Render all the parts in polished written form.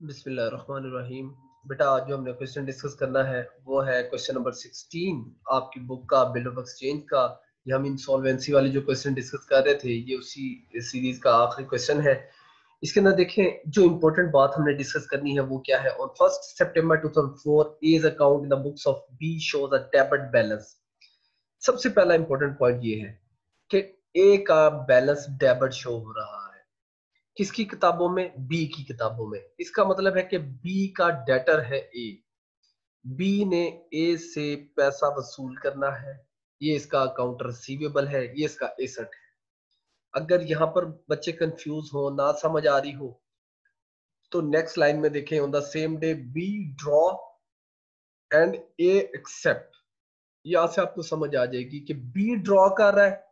बिस्मिल्लाहिर्रहमानिर्रहीम। बेटा आज जो हमने क्वेश्चन डिस्कस करना है वो है क्वेश्चन नंबर 16 आपकी बुक का बिल ऑफ एक्सचेंज का। ये हम इंसॉल्वेंसी वाले जो क्वेश्चन डिस्कस कर रहे थे ये उसी सीरीज का आखिरी क्वेश्चन है। इसके अंदर देखें जो इंपॉर्टेंट बात हमने डिस्कस करनी है वो क्या है। On 1 September 2004 as account in the books of B shows a debit balance. सबसे पहला इंपॉर्टेंट पॉइंट ये है कि ए का बैलेंस डेबिट शो हो रहा है। किसकी किताबों में? बी की किताबों में। इसका मतलब है कि बी का डेटर है ए। बी ने ए से पैसा वसूल करना है। ये इसका अकाउंट रिसीवेबल है, ये इसका एसेट है। अगर यहां पर बच्चे कंफ्यूज हो, ना समझ आ रही हो, तो नेक्स्ट लाइन में देखें, on the same day B draw and A accept. यहां से आपको समझ आ जाएगी कि बी ड्रॉ कर रहा है,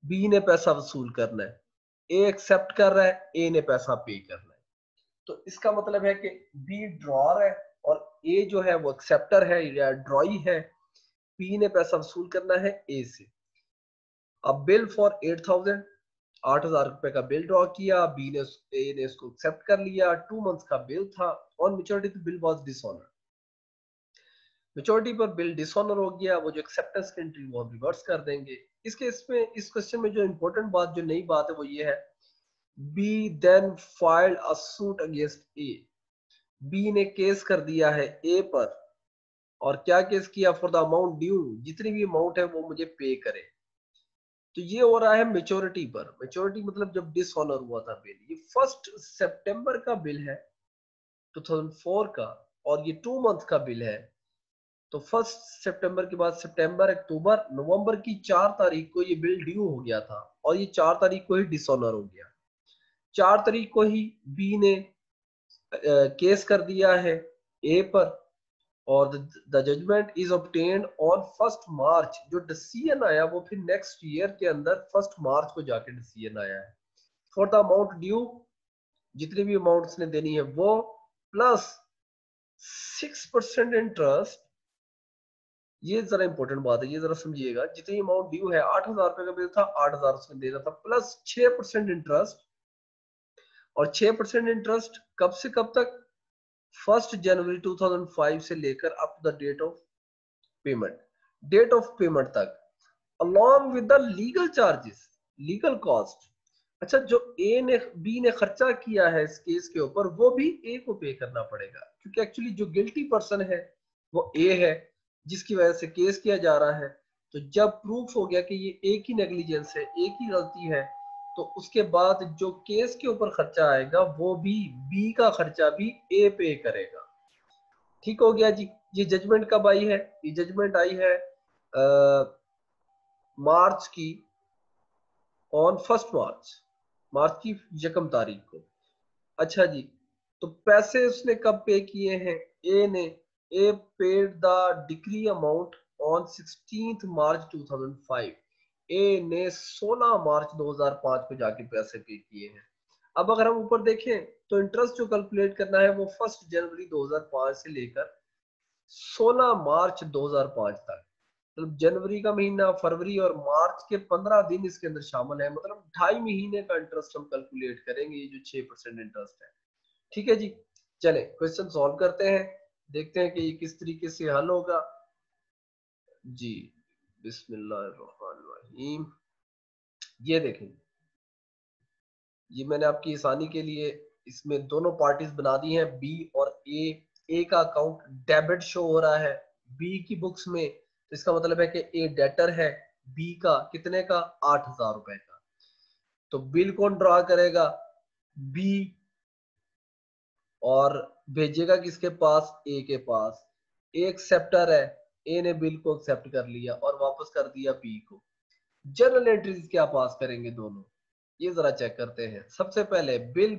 बी ने पैसा वसूल करना है। ए एक्सेप्ट कर रहा है, ए ने पैसा पे करना है। तो इसका मतलब है कि बी ड्रॉर है और ए जो है वो एक्सेप्टर है या ड्रॉई है। बी ने पैसा वसूल करना है ए से। अब बिल फॉर 8,000, 8,000 रुपए का बिल ड्रॉ किया। बी ने ए ने उसको एक्सेप्ट कर लिया। 2 मंथ्स का बिल था। On maturity bill was dishonour. Maturity पर बिल डिसऑनर हो गया, वो जो एक्सेप्टेंस की एंट्री वो हम रिवर्स कर देंगे। इसके इसमें इस क्वेश्चन में जो इंपॉर्टेंट बात, जो नई बात है वो ये है, B then filed a suit against A. B ने केस कर दिया है ए पर। और क्या केस किया? फॉर द अमाउंट ड्यू, जितनी भी अमाउंट है वो मुझे पे करे। तो ये हो रहा है मेच्योरिटी पर। मेच्योरिटी मतलब जब डिसऑनर हुआ था बिल। ये 1 सितंबर का बिल है 2004 का, और ये 2 मंथ का बिल है। तो 1 सितंबर के बाद सितंबर, अक्टूबर, नवंबर की 4 तारीख को ये बिल ड्यू हो गया था और ये 4 तारीख को ही डिसऑनर हो गया। 4 तारीख को ही बी ने केस कर दिया है ए पर, और the judgement is obtained on 1 March. जो डिसीजन आया वो फिर नेक्स्ट ईयर के अंदर 1 मार्च को जाके डिसीजन आया है। फॉर द अमाउंट ड्यू, जितनी भी अमाउंट उसने देनी है वो, प्लस 6% इंटरेस्ट। ये जरा इंपॉर्टेंट बात है, ये जरा समझिएगा। जितनी अमाउंट ड्यू है, 8,000 रुपए का बिल था, 8,000 उसने देना था, प्लस 6% इंटरेस्ट। और 6% इंटरेस्ट कब से कब तक? 1 जनवरी 2005 से लेकर up to the date of payment, date of payment तक, along with the legal charges, legal cost. अच्छा, जो ए ने बी ने खर्चा किया है इस केस के ऊपर वो भी ए को पे करना पड़ेगा, क्योंकि एक्चुअली जो गिल्टी पर्सन है वो ए है, जिसकी वजह से केस किया जा रहा है। तो जब प्रूफ हो गया कि ये ए की नेग्लिजेंस है, ए की गलती है, तो उसके बाद जो केस के ऊपर खर्चा आएगा वो भी, बी का खर्चा भी ए पे करेगा। ठीक हो गया जी। ये जजमेंट कब आई है? ये जजमेंट आई है मार्च की, ऑन 1 मार्च, मार्च की 1 तारीख को। अच्छा जी, तो पैसे उसने कब पे किए हैं? ए ने, A paid the decree amount on 16 March 2005। A ने 16 मार्च 2005 को जाके पैसे पे किए हैं। अब अगर हम ऊपर देखें तो इंटरेस्ट जो कैलकुलेट करना है वो 1 जनवरी 2005 से लेकर 16 मार्च 2005 तक, मतलब जनवरी का महीना, फरवरी और मार्च के 15 दिन इसके अंदर शामिल है। मतलब 2.5 महीने का इंटरेस्ट हम कैलकुलेट करेंगे, ये जो 6% इंटरेस्ट है। ठीक है जी। चले क्वेश्चन सॉल्व करते हैं, देखते हैं कि ये किस तरीके से हल होगा जी। बिस्मिल्लाहिर्रहमानिर्रहीम। ये देखें, ये मैंने आपकी आसानी के लिए इसमें दोनों पार्टीज बना दी हैं, बी और ए। ए का अकाउंट डेबिट शो हो रहा है बी की बुक्स में, तो इसका मतलब है कि ए डेटर है बी का, कितने का? 8,000 रुपए का। तो बिल कौन ड्रा करेगा? बी। और भेजेगा किसके पास? ए के पास। ए एक्सेप्टर है, ए ने बिल को एक्सेप्ट कर लिया और वापस कर दिया बी को। जर्नल एंट्रीज क्या पास करेंगे दोनों, ये जरा चेक करते हैं। सबसे पहले बिल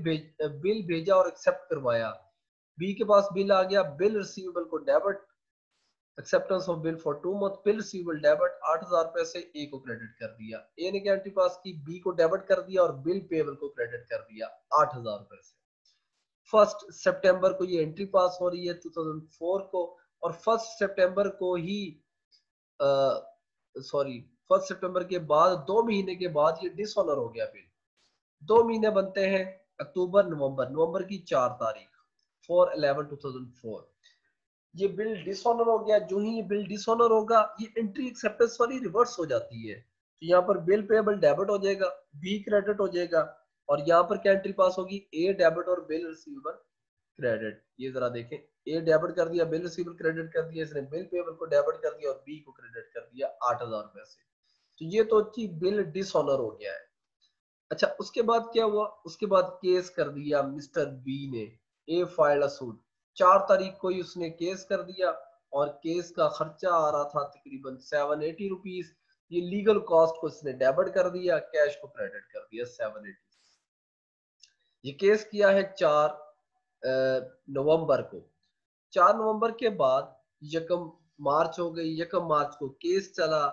भेजा और एक्सेप्ट करवाया। बी के पास बिल आ गया, बिल रिसीवेबल को debit, acceptance of bill for 2 month, bill receivable debit, 8,000 रुपए से ए को क्रेडिट कर दिया। ए ने क्या एंट्री पास की? बी को डेबिट कर दिया और बिल पेबल को क्रेडिट कर दिया 8,000 रुपए से। 1 सितंबर को ये एंट्री पास हो रही है 2004 को, और 1 सितंबर को ही, सॉरी, 1 सितंबर के बाद 2 महीने के बाद ये डिसऑनर हो गया बिल। 2 महीने बनते हैं, अक्टूबर, नवंबर, नवंबर की 4 तारीख। 4/11/2004। ये बिल डिसऑनर हो गया। जो ही ये बिल डिसऑनर होगा, ये एंट्री एक्सेप्टेंस वाली रिवर्स हो जाती है। तो यहाँ पर बिल पेएबल डेबिट हो जाएगा, बी क्रेडिट हो जाएगा, और यहाँ पर क्या एंट्री पास होगी, ए डेबिट और बिल रिसीवेबल क्रेडिट। ये जरा देखें, ए डेबिट कर दिया, बिल रिसीवेबल क्रेडिट कर दिया, इसने बिल पेएबल को डेबिट कर दिया और बी को क्रेडिट कर दिया 8,000 रुपए से। तो ये तो थी बिल डिसऑनर हो गया है। अच्छा, उसके बाद क्या हुआ, उसके बाद केस कर दिया मिस्टर बी ने। ए फाइल्ड अ सूट, 4 तारीख को ही उसने केस कर दिया, और केस का खर्चा आ रहा था तकरीबन 780 रुपीज। ये लीगल कॉस्ट को इसने डेबिट कर दिया, कैश को क्रेडिट कर दिया 780। ये केस किया है 4 नवंबर को। 4 नवंबर के बाद यकम मार्च हो गई। यकम मार्च को केस चला।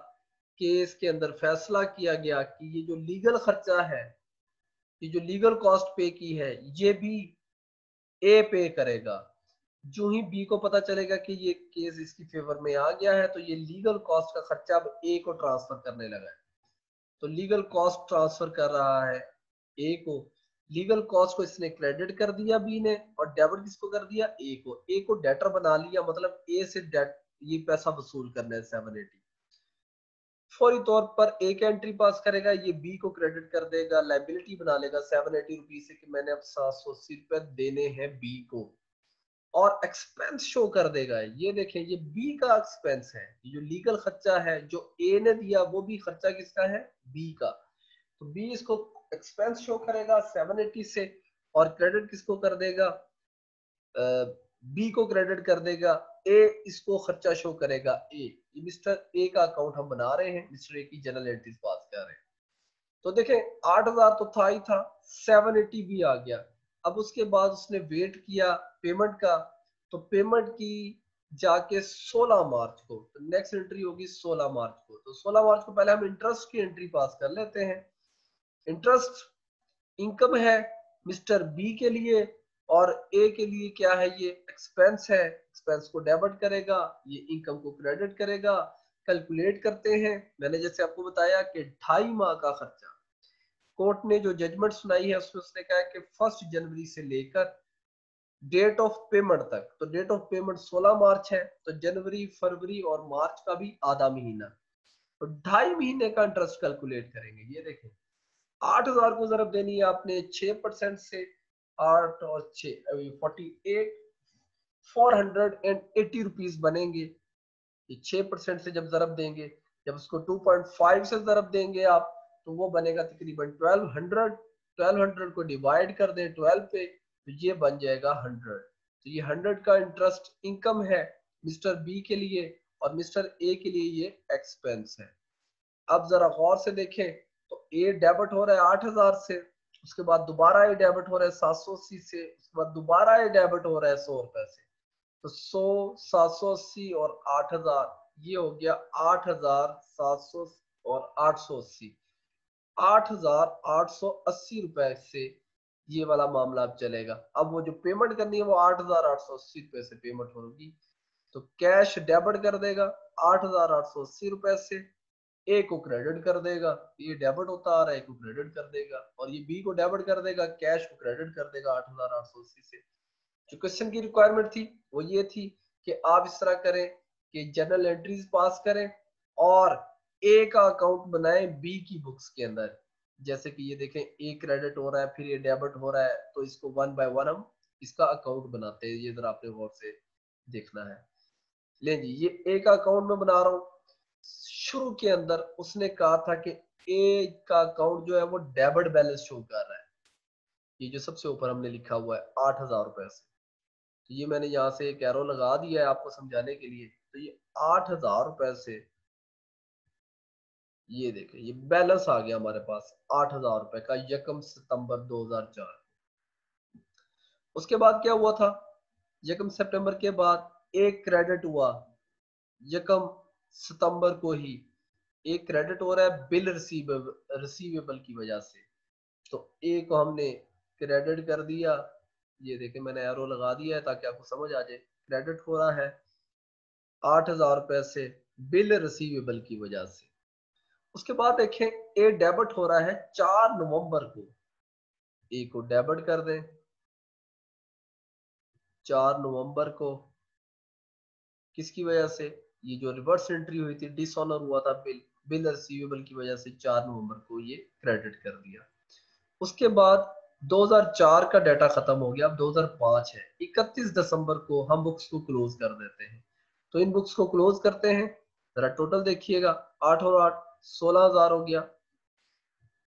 केस के अंदर फैसला किया गया कि ये जो लीगल खर्चा है, ये जो लीगल कॉस्ट पे की है, ये भी ए पे करेगा। जो ही बी को पता चलेगा कि ये केस इसकी फेवर में आ गया है, तो ये लीगल कॉस्ट का खर्चा अब ए को ट्रांसफर करने लगा है। तो लीगल कॉस्ट ट्रांसफर कर रहा है ए को। लीगल कॉस्ट को इसने क्रेडिट कर दिया बी ने, और डेबिट किसको कर दिया, ए को। ए को डेटर बना लिया, मतलब ए से डेट ये पैसा वसूल करना है 780। फौरी तौर पर एक एंट्री पास करेगा, ये बी को क्रेडिट कर देगा, लाइबिलिटी बना लेगा 780 रुपीज से कि मैंने अब 780 रुपए देने हैं बी को, और एक्सपेंस शो कर देगा। ये देखें, ये बी का एक्सपेंस है। ये जो लीगल खर्चा है जो ए ने दिया, वो भी खर्चा किसका है, बी का। तो बी इसको एक्सपेंस शो करेगा 780 से, और क्रेडिट किसको कर देगा, बी को क्रेडिट कर देगा। ए इसको खर्चा शो करेगा ए। ये मिस्टर ए का अकाउंट हम बना रहे हैं, मिस्टर ए की जनरल एंट्रीज पास कर रहे हैं। तो देखें 8,000 तो था ही था, 780 भी आ गया। अब उसके बाद उसने वेट किया पेमेंट का। तो पेमेंट की जाके 16 मार्च को, तो नेक्स्ट एंट्री होगी 16 मार्च को। तो 16 मार्च को पहले हम इंटरेस्ट की एंट्री पास कर लेते हैं। इंटरेस्ट इनकम है मिस्टर बी के लिए, और ए के लिए क्या है, ये एक्सपेंस है। एक्सपेंस को डेबिट करेगा, ये इनकम को क्रेडिट करेगा। कैलकुलेट करते हैं। मैंने जैसे आपको बताया कि 2.5 माह का खर्चा, कोर्ट ने जो जजमेंट सुनाई है उसमें उसने कहा कि 1 जनवरी से लेकर डेट ऑफ पेमेंट तक, तो डेट ऑफ पेमेंट 16 मार्च है, तो जनवरी फरवरी और मार्च का भी आधा महीना, तो 2.5 महीने का इंटरेस्ट कैलकुलेट करेंगे। ये देखें, 8,000 को जरब देनी है आपने 6% से, 8 और 6 48, 480 रुपीज बनेंगे। ये 6% से जब जरब देंगे, जब उसको 2.5 से जरब देंगे आप, तो वो बनेगा तकरीबन 1200। 1200 को डिवाइड कर दें 12 पे, तो ये बन जाएगा 100। तो ये 100 का इंटरेस्ट इनकम है मिस्टर बी के लिए, और मिस्टर ए के लिए ये एक्सपेंस है। अब जरा गौर से देखें, तो ए डेबिट हो रहा है 8,000 से, उसके बाद दोबारा ए डेबिट हो रहा है 780 से, उसके बाद दोबारा ए डेबिट हो रहा है 100 रुपए से। तो 100, 780 और 8,000, ये हो गया 8,700 और 880। 8,880 रुपए से ये वाला मामला अब चलेगा। अब वो जो पेमेंट करनी है वो 8,880 रुपए से पेमेंट होगी। तो कैश डेबिट कर देगा 8,880 रुपए से, ए को क्रेडिट कर देगा, ये डेबिट होता आ रहा है, ए को क्रेडिट कर देगा, और ये बी को डेबिट कर देगा, कैश को क्रेडिट कर देगा 8,880 से। जो क्वेश्चन की रिक्वायरमेंट थी वो ये थी कि आप इस तरह करें कि जनरल एंट्रीज पास करें और ए का अकाउंट बनाएं बी की बुक्स के अंदर। जैसे कि ये देखें, ए क्रेडिट हो रहा है, फिर ये डेबिट हो रहा है, तो इसको 1 बाय 1 हम इसका अकाउंट बनाते हैं। ये जरा आपने गौर से देखना है। ले जी, ये ए का अकाउंट में बना रहा हूँ। शुरू के अंदर उसने कहा था कि ए का अकाउंट जो है वो डेबिट बैलेंस शो कर रहा है। ये जो सबसे ऊपर हमने लिखा हुआ है 8,000 रुपए से, तो ये मैंने यहाँ से एक एरो लगा दिया है आपको समझाने के लिए। तो ये 8,000 रुपए से, ये देखें, ये बैलेंस आ गया हमारे पास 8,000 रुपए का 1 सितंबर 2004। उसके बाद क्या हुआ था, 1 सितंबर के बाद एक क्रेडिट हुआ 1 सितंबर को ही। एक क्रेडिट हो रहा है बिल रिसीवेबल की वजह से, तो ए को हमने क्रेडिट कर दिया। ये देखें, मैंने एरो लगा दिया है ताकि आपको समझ आ जाए। क्रेडिट हो रहा है 8,000 रुपए से बिल रिसीवेबल की वजह से। उसके बाद देखें, ए डेबिट हो रहा है 4 नवंबर को, ए को डेबिट कर दें। 4 नवंबर को किसकी वजह से, ये जो रिवर्स एंट्री हुई थी, डिसऑनर हुआ था बिल रिसीवेबल की वजह से 4 नवंबर को ये क्रेडिट कर दिया। उसके बाद 2004 का डाटा खत्म हो गया, अब 2005 है। 31 दिसंबर को हम बुक्स को क्लोज कर देते हैं। तो इन बुक्स को क्लोज करते हैं, जरा टोटल देखिएगा, 8 और 8 16,000 हो गया।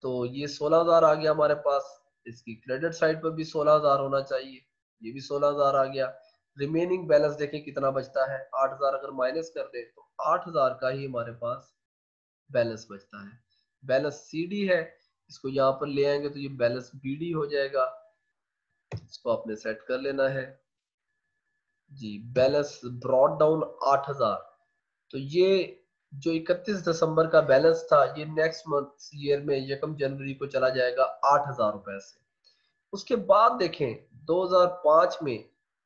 तो ये 16,000 आ गया हमारे पास। इसकी क्रेडिट साइड पर भी 16,000 होना चाहिए, ये भी 16,000 आ गया। रिमेनिंग बैलेंस देखें कितना बचता है, 8,000 अगर माइनस कर दे तो 8,000 का ही हमारे पास बैलेंस बचता है। बैलेंस सीडी है, इसको यहाँ पर ले आएंगे तो ये बैलेंस बीडी हो जाएगा। इसको आपने सेट कर लेना है जी। Balance brought down 8,000। तो ये जो 31 दिसंबर का बैलेंस था, ये नेक्स्ट मंथ ईयर में 1 जनवरी को चला जाएगा 8,000 रुपए से। उसके बाद देखें 2005 में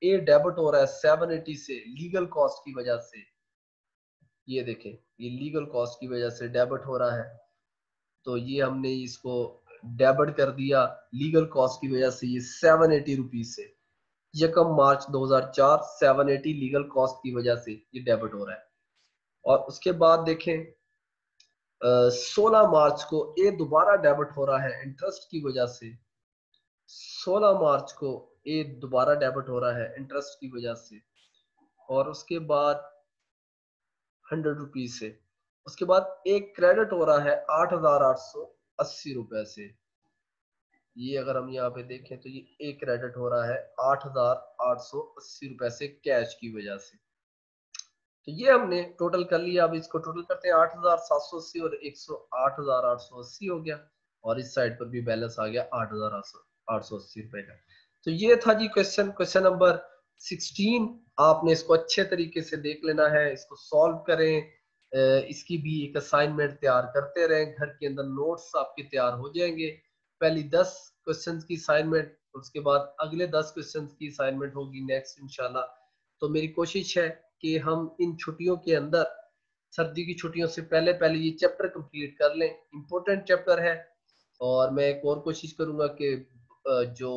ए डेबिट हो रहा है 780 से लीगल कॉस्ट की वजह से। ये देखें, ये लीगल कॉस्ट की वजह से डेबिट हो रहा है, तो ये हमने इसको डेबिट कर दिया लीगल कॉस्ट की वजह से, ये 780 रुपीज से। 1 मार्च 2004 780 लीगल कॉस्ट की वजह से ये डेबिट हो रहा है। और उसके बाद देखें 16 मार्च को ये दोबारा डेबिट हो रहा है इंटरेस्ट की वजह से। 16 मार्च को ये दोबारा डेबिट हो रहा है इंटरेस्ट की वजह से। और उसके बाद 100 रुपीज से। उसके बाद एक क्रेडिट हो रहा है 8,880 रुपए से। ये अगर हम यहाँ पे देखें तो ये एक क्रेडिट हो रहा है 8,880 रुपए से कैश की वजह से। तो ये हमने टोटल कर लिया। अब इसको टोटल करते हैं, 8,780 और 8,880 हो गया। और इस साइड पर भी बैलेंस आ गया 8,880 रुपए का। तो ये था जी क्वेश्चन नंबर 16। आपने इसको अच्छे तरीके से देख लेना है, इसको सॉल्व करें। इसकी भी एक असाइनमेंट तैयार करते रहें, घर के अंदर नोट्स आपके तैयार हो जाएंगे। पहली 10 क्वेश्चंस की असाइनमेंट, उसके बाद अगले 10 क्वेश्चंस की असाइनमेंट होगी नेक्स्ट इंशाल्लाह। तो मेरी कोशिश है कि हम इन छुट्टियों के अंदर, सर्दी की छुट्टियों से पहले पहले ये चैप्टर कंप्लीट कर लें। इम्पोर्टेंट चैप्टर है। और मैं एक और कोशिश करूंगा कि जो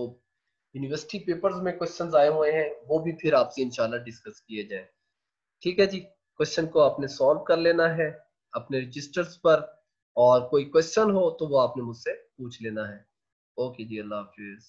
यूनिवर्सिटी पेपर्स में क्वेश्चंस आए हुए हैं वो भी फिर आपसे इंशाल्लाह डिस्कस किए जाएं। ठीक है जी, क्वेश्चन को आपने सॉल्व कर लेना है अपने रजिस्टर्स पर, और कोई क्वेश्चन हो तो वो आपने मुझसे पूछ लेना है। ओके जी, अल्लाह हाफिज।